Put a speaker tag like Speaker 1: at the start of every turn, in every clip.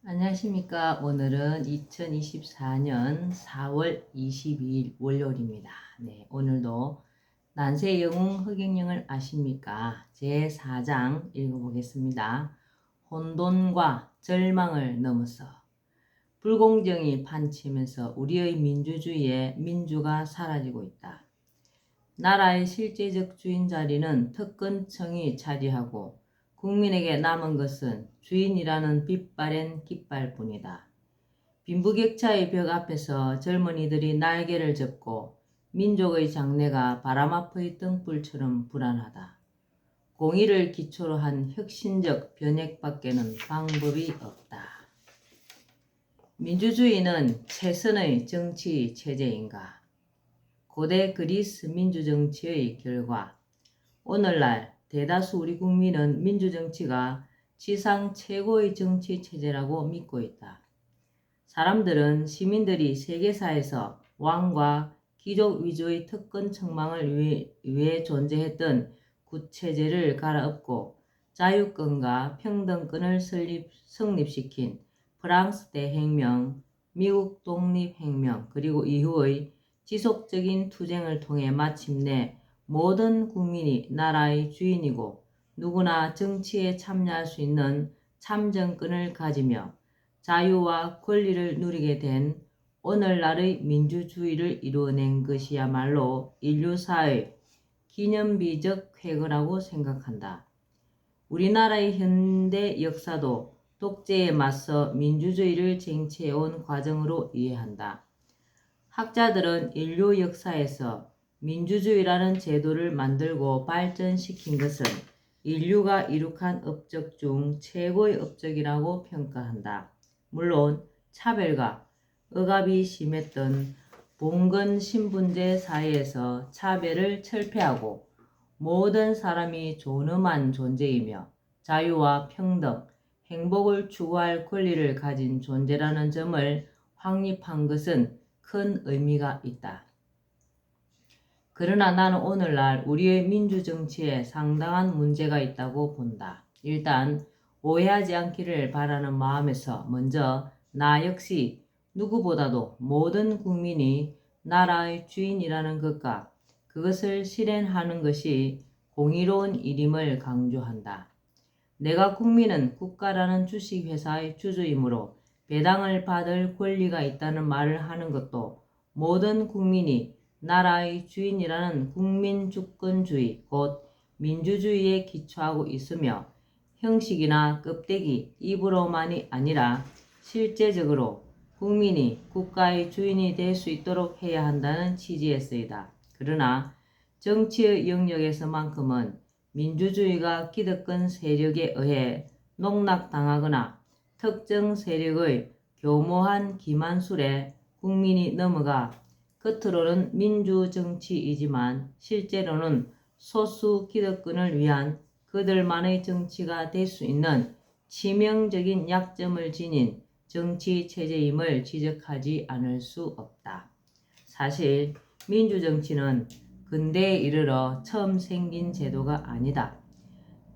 Speaker 1: 안녕하십니까. 오늘은 2024년 4월 22일 월요일입니다. 네, 오늘도 난세 영웅 흑행령을 아십니까? 제4장 읽어보겠습니다. 혼돈과 절망을 넘어서 불공정이 판치면서 우리의 민주주의에 민주가 사라지고 있다. 나라의 실제적 주인 자리는 특권층이 차지하고 국민에게 남은 것은 주인이라는 빛바랜 깃발뿐이다. 빈부격차의 벽 앞에서 젊은이들이 날개를 접고 민족의 장래가 바람 앞의 등불처럼 불안하다. 공의를 기초로 한 혁신적 변혁밖에는 방법이 없다. 민주주의는 최선의 정치 체제인가? 고대 그리스 민주정치의 결과 오늘날 대다수 우리 국민은 민주정치가 지상 최고의 정치 체제라고 믿고 있다. 사람들은 시민들이 세계사에서 왕과 귀족 위주의 특권 책망을 위해 존재했던 구체제를 갈아엎고 자유권과 평등권을 성립시킨 프랑스 대혁명, 미국 독립혁명 그리고 이후의 지속적인 투쟁을 통해 마침내 모든 국민이 나라의 주인이고 누구나 정치에 참여할 수 있는 참정권을 가지며 자유와 권리를 누리게 된 오늘날의 민주주의를 이루어낸 것이야말로 인류사의 기념비적 쾌거라고 생각한다. 우리나라의 현대 역사도 독재에 맞서 민주주의를 쟁취해온 과정으로 이해한다. 학자들은 인류 역사에서 민주주의라는 제도를 만들고 발전시킨 것은 인류가 이룩한 업적 중 최고의 업적이라고 평가한다. 물론 차별과 억압이 심했던 봉건 신분제 사회에서 차별을 철폐하고 모든 사람이 존엄한 존재이며 자유와 평등, 행복을 추구할 권리를 가진 존재라는 점을 확립한 것은 큰 의미가 있다. 그러나 나는 오늘날 우리의 민주정치에 상당한 문제가 있다고 본다. 일단 오해하지 않기를 바라는 마음에서 먼저 나 역시 누구보다도 모든 국민이 나라의 주인이라는 것과 그것을 실현하는 것이 공의로운 일임을 강조한다. 내가 국민은 국가라는 주식회사의 주주이므로 배당을 받을 권리가 있다는 말을 하는 것도 모든 국민이 나라의 주인이라는 국민주권주의 곧 민주주의에 기초하고 있으며 형식이나 껍데기 입으로만이 아니라 실제적으로 국민이 국가의 주인이 될 수 있도록 해야 한다는 취지에서이다. 그러나 정치의 영역에서만큼은 민주주의가 기득권 세력에 의해 농락당하거나 특정 세력의 교모한 기만술에 국민이 넘어가 겉으로는 민주정치이지만 실제로는 소수 기득권을 위한 그들만의 정치가 될 수 있는 치명적인 약점을 지닌 정치 체제임을 지적하지 않을 수 없다. 사실 민주정치는 근대에 이르러 처음 생긴 제도가 아니다.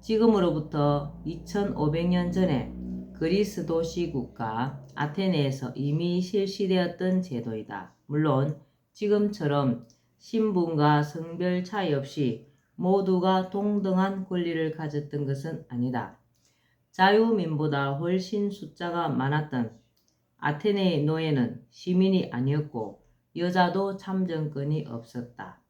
Speaker 1: 지금으로부터 2500년 전에 그리스 도시국가 아테네에서 이미 실시되었던 제도이다. 물론 지금처럼 신분과 성별 차이 없이 모두가 동등한 권리를 가졌던 것은 아니다. 자유민보다 훨씬 숫자가 많았던 아테네의 노예는 시민이 아니었고 여자도 참정권이 없었다.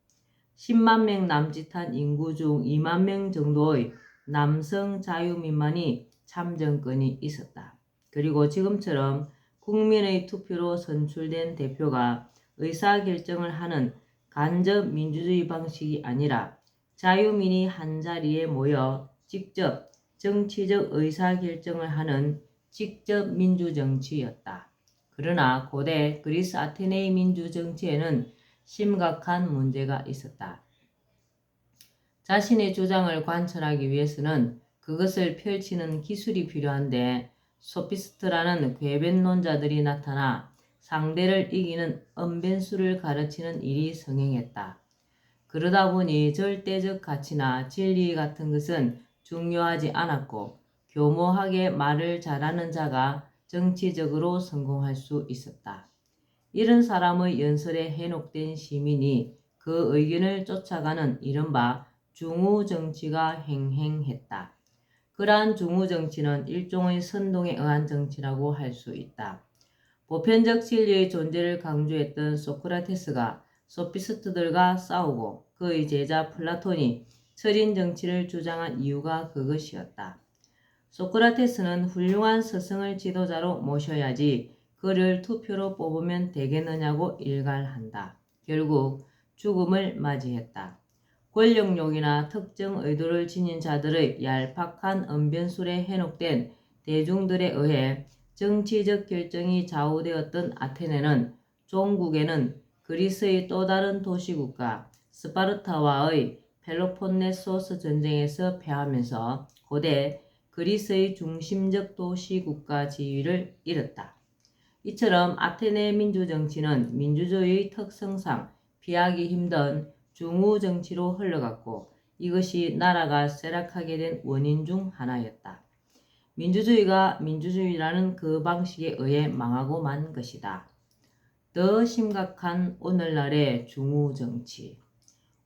Speaker 1: 10만 명 남짓한 인구 중 2만 명 정도의 남성 자유민만이 참정권이 있었다. 그리고 지금처럼 국민의 투표로 선출된 대표가 의사결정을 하는 간접 민주주의 방식이 아니라 자유민이 한자리에 모여 직접 정치적 의사결정을 하는 직접 민주정치였다. 그러나 고대 그리스 아테네의 민주정치에는 심각한 문제가 있었다. 자신의 주장을 관철하기 위해서는 그것을 펼치는 기술이 필요한데 소피스트라는 궤변론자들이 나타나 상대를 이기는 언변수를 가르치는 일이 성행했다. 그러다 보니 절대적 가치나 진리 같은 것은 중요하지 않았고 교모하게 말을 잘하는 자가 정치적으로 성공할 수 있었다. 이런 사람의 연설에 현혹된 시민이 그 의견을 쫓아가는 이른바 중우정치가 행행했다. 그러한 중우정치는 일종의 선동에 의한 정치라고 할 수 있다. 보편적 진리의 존재를 강조했던 소크라테스가 소피스트들과 싸우고 그의 제자 플라톤이 철인 정치를 주장한 이유가 그것이었다. 소크라테스는 훌륭한 스승을 지도자로 모셔야지 그를 투표로 뽑으면 되겠느냐고 일갈한다. 결국 죽음을 맞이했다. 권력욕이나 특정 의도를 지닌 자들의 얄팍한 언변술에 현혹된 대중들에 의해 정치적 결정이 좌우되었던 아테네는 종국에는 그리스의 또 다른 도시국가 스파르타와의 펠로폰네소스 전쟁에서 패하면서 고대 그리스의 중심적 도시국가 지위를 잃었다. 이처럼 아테네 민주정치는 민주주의의 특성상 피하기 힘든 중우정치로 흘러갔고 이것이 나라가 쇠락하게 된 원인 중 하나였다. 민주주의가 민주주의라는 그 방식에 의해 망하고 만 것이다. 더 심각한 오늘날의 중우정치.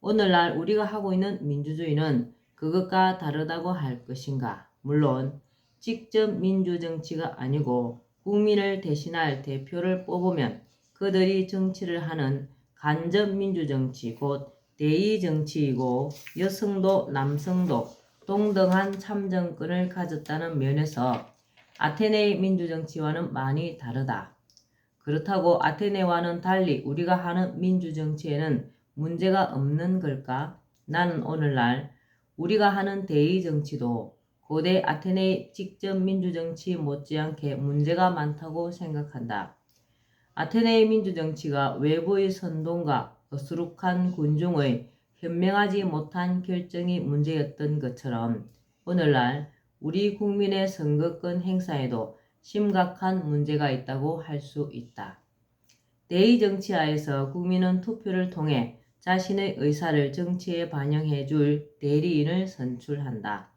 Speaker 1: 오늘날 우리가 하고 있는 민주주의는 그것과 다르다고 할 것인가? 물론 직접 민주정치가 아니고 국민을 대신할 대표를 뽑으면 그들이 정치를 하는 간접 민주정치 곧 대의정치이고 여성도 남성도 동등한 참정권을 가졌다는 면에서 아테네의 민주정치와는 많이 다르다. 그렇다고 아테네와는 달리 우리가 하는 민주정치에는 문제가 없는 걸까? 나는 오늘날 우리가 하는 대의정치도 고대 아테네의 직접 민주정치 못지않게 문제가 많다고 생각한다. 아테네의 민주정치가 외부의 선동과 어수룩한 군중의 현명하지 못한 결정이 문제였던 것처럼 오늘날 우리 국민의 선거권 행사에도 심각한 문제가 있다고 할 수 있다. 대의정치하에서 국민은 투표를 통해 자신의 의사를 정치에 반영해 줄 대리인을 선출한다.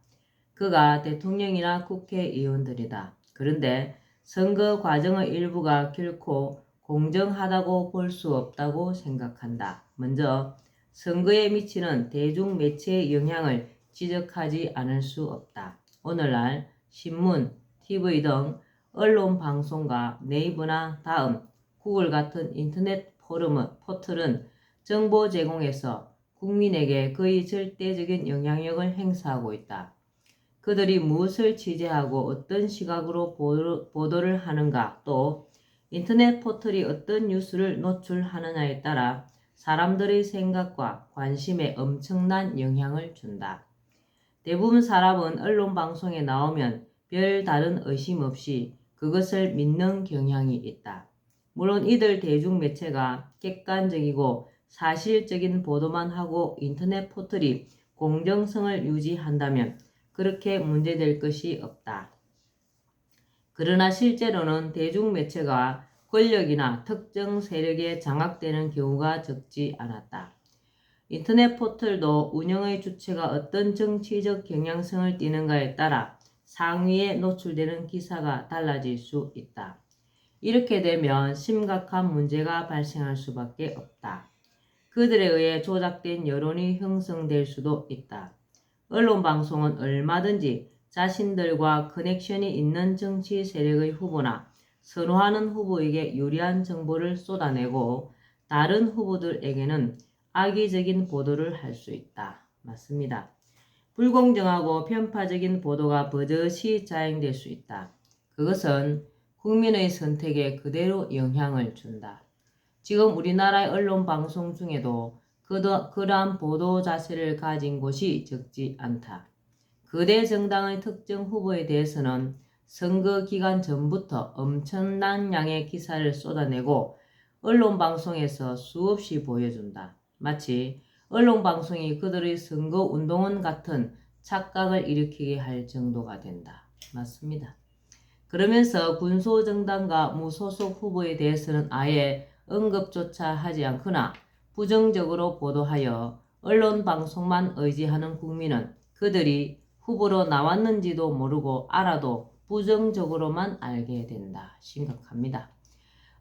Speaker 1: 그가 대통령이나 국회의원들이다. 그런데 선거 과정의 일부가 결코 공정하다고 볼 수 없다고 생각한다. 먼저 선거에 미치는 대중매체의 영향을 지적하지 않을 수 없다. 오늘날 신문, TV 등 언론 방송과 네이버나 다음, 구글 같은 인터넷 포털은 정보 제공에서 국민에게 거의 절대적인 영향력을 행사하고 있다. 그들이 무엇을 취재하고 어떤 시각으로 보도를 하는가 또 인터넷 포털이 어떤 뉴스를 노출하느냐에 따라 사람들의 생각과 관심에 엄청난 영향을 준다. 대부분 사람은 언론 방송에 나오면 별 다른 의심 없이 그것을 믿는 경향이 있다. 물론 이들 대중매체가 객관적이고 사실적인 보도만 하고 인터넷 포털이 공정성을 유지한다면 그렇게 문제될 것이 없다. 그러나 실제로는 대중매체가 권력이나 특정 세력에 장악되는 경우가 적지 않았다. 인터넷 포털도 운영의 주체가 어떤 정치적 경향성을 띠는가에 따라 상위에 노출되는 기사가 달라질 수 있다. 이렇게 되면 심각한 문제가 발생할 수밖에 없다. 그들에 의해 조작된 여론이 형성될 수도 있다. 언론 방송은 얼마든지 자신들과 커넥션이 있는 정치 세력의 후보나 선호하는 후보에게 유리한 정보를 쏟아내고 다른 후보들에게는 악의적인 보도를 할 수 있다. 맞습니다. 불공정하고 편파적인 보도가 버젓이 자행될 수 있다. 그것은 국민의 선택에 그대로 영향을 준다. 지금 우리나라의 언론 방송 중에도 그러한 보도 자세를 가진 곳이 적지 않다. 거대 정당의 특정 후보에 대해서는 선거 기간 전부터 엄청난 양의 기사를 쏟아내고 언론 방송에서 수없이 보여준다. 마치 언론 방송이 그들의 선거 운동원 같은 착각을 일으키게 할 정도가 된다. 맞습니다. 그러면서 군소정당과 무소속 후보에 대해서는 아예 언급조차 하지 않거나 부정적으로 보도하여 언론 방송만 의지하는 국민은 그들이 후보로 나왔는지도 모르고 알아도 부정적으로만 알게 된다. 심각합니다.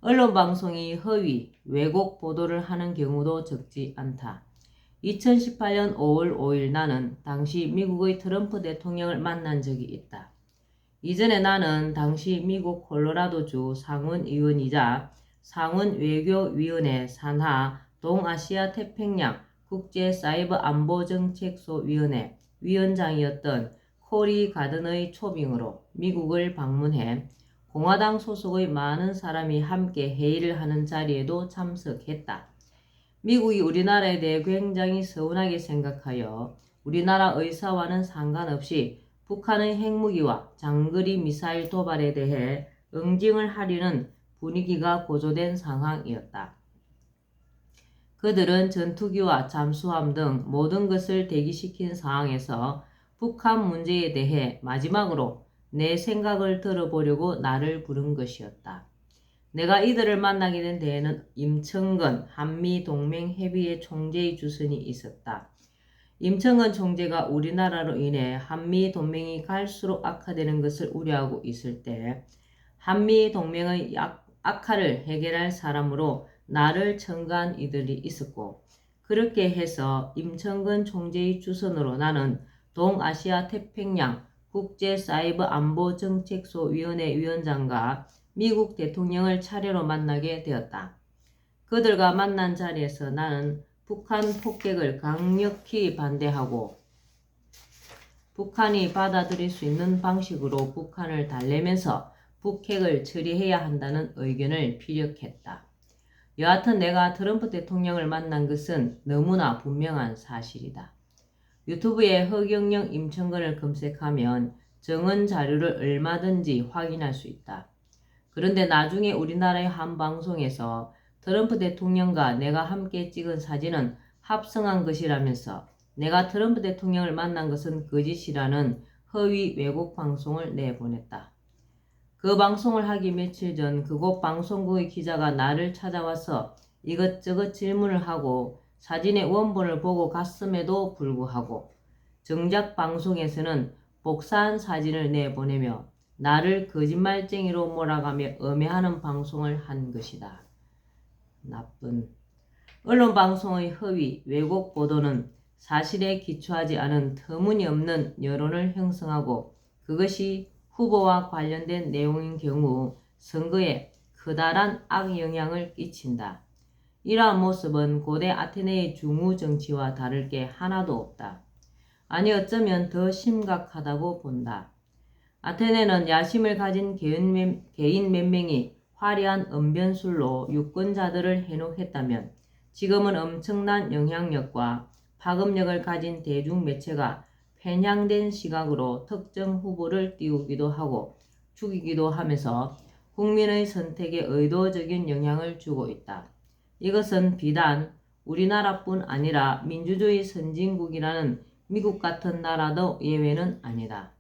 Speaker 1: 언론 방송이 허위, 왜곡 보도를 하는 경우도 적지 않다. 2018년 5월 5일 나는 당시 미국의 트럼프 대통령을 만난 적이 있다. 이전에 나는 당시 미국 콜로라도주 상원의원이자 상원외교위원회 산하 동아시아 태평양 국제사이버안보정책소위원회 위원장이었던 코리 가든의 초빙으로 미국을 방문해 공화당 소속의 많은 사람이 함께 회의를 하는 자리에도 참석했다. 미국이 우리나라에 대해 굉장히 서운하게 생각하여 우리나라 의사와는 상관없이 북한의 핵무기와 장거리 미사일 도발에 대해 응징을 하려는 분위기가 고조된 상황이었다. 그들은 전투기와 잠수함 등 모든 것을 대기시킨 상황에서 북한 문제에 대해 마지막으로 내 생각을 들어보려고 나를 부른 것이었다. 내가 이들을 만나게 된 데에는 임청근 한미동맹협의회 총재의 주선이 있었다. 임청근 총재가 우리나라로 인해 한미동맹이 갈수록 악화되는 것을 우려하고 있을 때 한미동맹의 악화를 해결할 사람으로 나를 청구한 이들이 있었고, 그렇게 해서 임청근 총재의 주선으로 나는 동아시아 태평양 국제사이버안보정책소위원회 위원장과 미국 대통령을 차례로 만나게 되었다. 그들과 만난 자리에서 나는 북한 폭격을 강력히 반대하고 북한이 받아들일 수 있는 방식으로 북한을 달래면서 북핵을 처리해야 한다는 의견을 피력했다. 여하튼 내가 트럼프 대통령을 만난 것은 너무나 분명한 사실이다. 유튜브에 허경영 임청근을 검색하면 정언 자료를 얼마든지 확인할 수 있다. 그런데 나중에 우리나라의 한 방송에서 트럼프 대통령과 내가 함께 찍은 사진은 합성한 것이라면서 내가 트럼프 대통령을 만난 것은 거짓이라는 허위 왜곡 방송을 내보냈다. 그 방송을 하기 며칠 전 그곳 방송국의 기자가 나를 찾아와서 이것저것 질문을 하고 사진의 원본을 보고 갔음에도 불구하고 정작 방송에서는 복사한 사진을 내보내며 나를 거짓말쟁이로 몰아가며 음해하는 방송을 한 것이다. 나쁜. 언론 방송의 허위, 왜곡 보도는 사실에 기초하지 않은 터무니없는 여론을 형성하고 그것이 후보와 관련된 내용인 경우 선거에 커다란 악영향을 끼친다. 이러한 모습은 고대 아테네의 중우 정치와 다를 게 하나도 없다. 아니 어쩌면 더 심각하다고 본다. 아테네는 야심을 가진 개인 몇 명이 화려한 언변술로 유권자들을 해놓겠다면 지금은 엄청난 영향력과 파급력을 가진 대중매체가 편향된 시각으로 특정 후보를 띄우기도 하고 죽이기도 하면서 국민의 선택에 의도적인 영향을 주고 있다. 이것은 비단 우리나라뿐 아니라 민주주의 선진국이라는 미국 같은 나라도 예외는 아니다.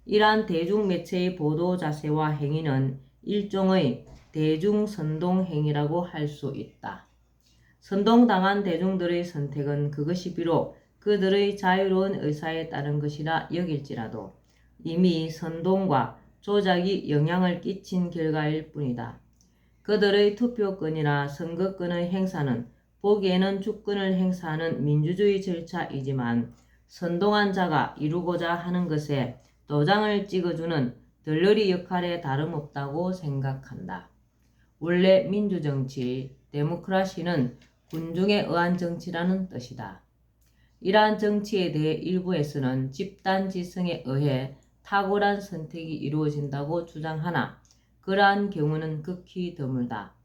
Speaker 1: 이러한 대중매체의 보도 자세와 행위는 일종의 대중선동행위라고 할 수 있다. 선동당한 대중들의 선택은 그것이 비록 그들의 자유로운 의사에 따른 것이라 여길지라도 이미 선동과 조작이 영향을 끼친 결과일 뿐이다. 그들의 투표권이나 선거권의 행사는 보기에는 주권을 행사하는 민주주의 절차이지만 선동한 자가 이루고자 하는 것에 도장을 찍어주는 덜러리 역할에 다름없다고 생각한다. 원래 민주정치, 데모크라시는 군중에 의한 정치라는 뜻이다. 이러한 정치에 대해 일부에서는 집단지성에 의해 탁월한 선택이 이루어진다고 주장하나 그러한 경우는 극히 드물다.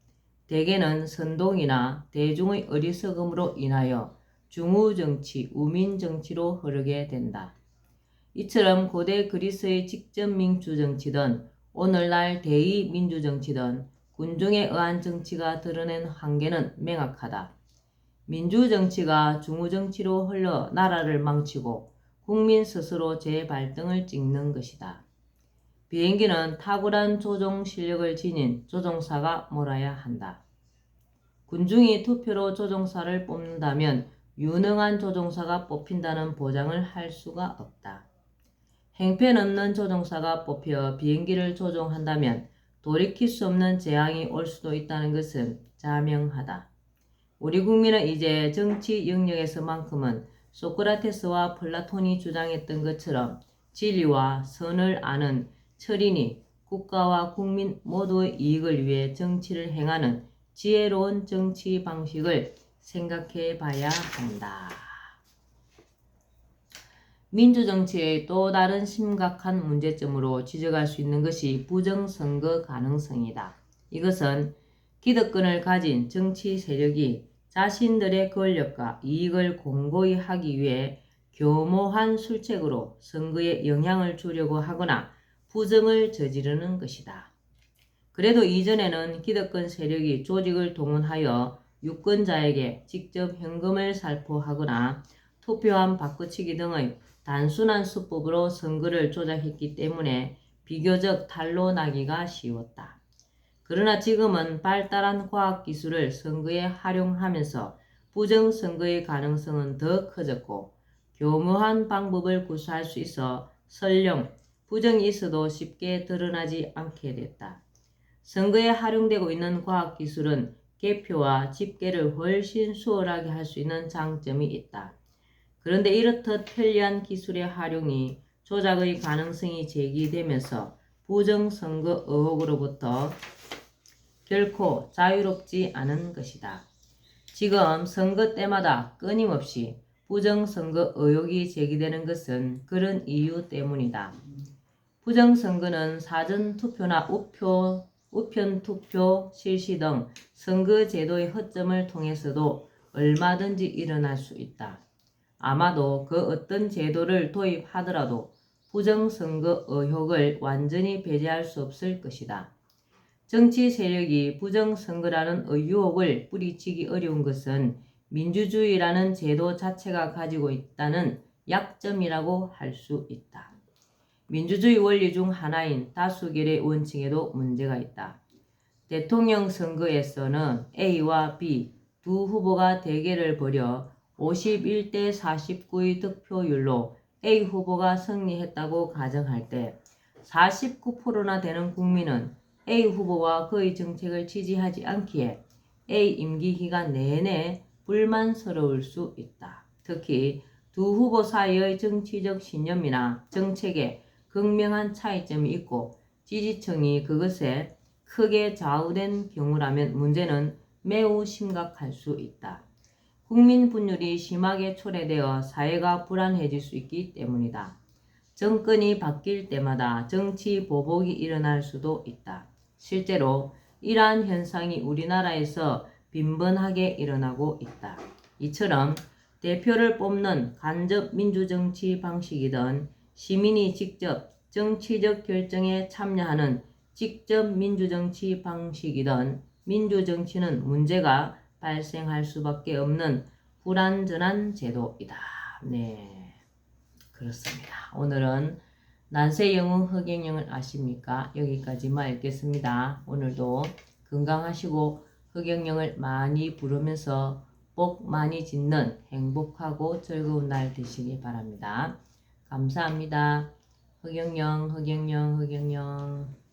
Speaker 1: 대개는 선동이나 대중의 어리석음으로 인하여 중우정치, 우민정치로 흐르게 된다. 이처럼 고대 그리스의 직접민주정치든 오늘날 대의민주정치든 군중에 의한 정치가 드러낸 한계는 명확하다. 민주정치가 중우정치로 흘러 나라를 망치고 국민 스스로 재발등을 찍는 것이다. 비행기는 탁월한 조종 실력을 지닌 조종사가 몰아야 한다. 군중이 투표로 조종사를 뽑는다면 유능한 조종사가 뽑힌다는 보장을 할 수가 없다. 행편없는 조종사가 뽑혀 비행기를 조종한다면 돌이킬 수 없는 재앙이 올 수도 있다는 것은 자명하다. 우리 국민은 이제 정치 영역에서만큼은 소크라테스와 플라톤이 주장했던 것처럼 진리와 선을 아는 철인이 국가와 국민 모두의 이익을 위해 정치를 행하는 지혜로운 정치 방식을 생각해 봐야 한다. 민주정치의 또 다른 심각한 문제점으로 지적할 수 있는 것이 부정선거 가능성이다. 이것은 기득권을 가진 정치 세력이 자신들의 권력과 이익을 공고히 하기 위해 교모한 술책으로 선거에 영향을 주려고 하거나 부정을 저지르는 것이다. 그래도 이전에는 기득권 세력이 조직을 동원하여 유권자에게 직접 현금을 살포하거나 투표함 바꾸치기 등의 단순한 수법으로 선거를 조작했기 때문에 비교적 탈로 나기가 쉬웠다. 그러나 지금은 발달한 과학기술을 선거에 활용하면서 부정선거의 가능성은 더 커졌고 교묘한 방법을 구사할 수 있어 설령 부정이 있어도 쉽게 드러나지 않게 됐다. 선거에 활용되고 있는 과학기술은 개표와 집계를 훨씬 수월하게 할 수 있는 장점이 있다. 그런데 이렇듯 편리한 기술의 활용이 조작의 가능성이 제기되면서 부정선거 의혹으로부터 결코 자유롭지 않은 것이다. 지금 선거 때마다 끊임없이 부정선거 의혹이 제기되는 것은 그런 이유 때문이다. 부정선거는 사전투표나 우편투표 실시 등 선거제도의 허점을 통해서도 얼마든지 일어날 수 있다. 아마도 그 어떤 제도를 도입하더라도 부정선거 의혹을 완전히 배제할 수 없을 것이다. 정치 세력이 부정선거라는 유혹을 뿌리치기 어려운 것은 민주주의라는 제도 자체가 가지고 있다는 약점이라고 할 수 있다. 민주주의 원리 중 하나인 다수결의 원칙에도 문제가 있다. 대통령 선거에서는 A와 B 두 후보가 대결을 벌여 51대 49의 득표율로 A 후보가 승리했다고 가정할 때 49%나 되는 국민은 A 후보와 그의 정책을 지지하지 않기에 A 임기 기간 내내 불만스러울 수 있다. 특히 두 후보 사이의 정치적 신념이나 정책에 극명한 차이점이 있고 지지층이 그것에 크게 좌우된 경우라면 문제는 매우 심각할 수 있다. 국민 분열이 심하게 초래되어 사회가 불안해질 수 있기 때문이다. 정권이 바뀔 때마다 정치 보복이 일어날 수도 있다. 실제로 이러한 현상이 우리나라에서 빈번하게 일어나고 있다. 이처럼 대표를 뽑는 간접 민주정치 방식이든 시민이 직접 정치적 결정에 참여하는 직접 민주정치 방식이든 민주정치는 문제가 발생할 수밖에 없는 불완전한 제도이다. 네, 그렇습니다. 오늘은 난세영웅 흑영영을 아십니까? 여기까지만 읽겠습니다. 오늘도 건강하시고 흑영영을 많이 부르면서 복 많이 짓는 행복하고 즐거운 날 되시기 바랍니다. 감사합니다. 흑영영, 흑영영, 흑영영.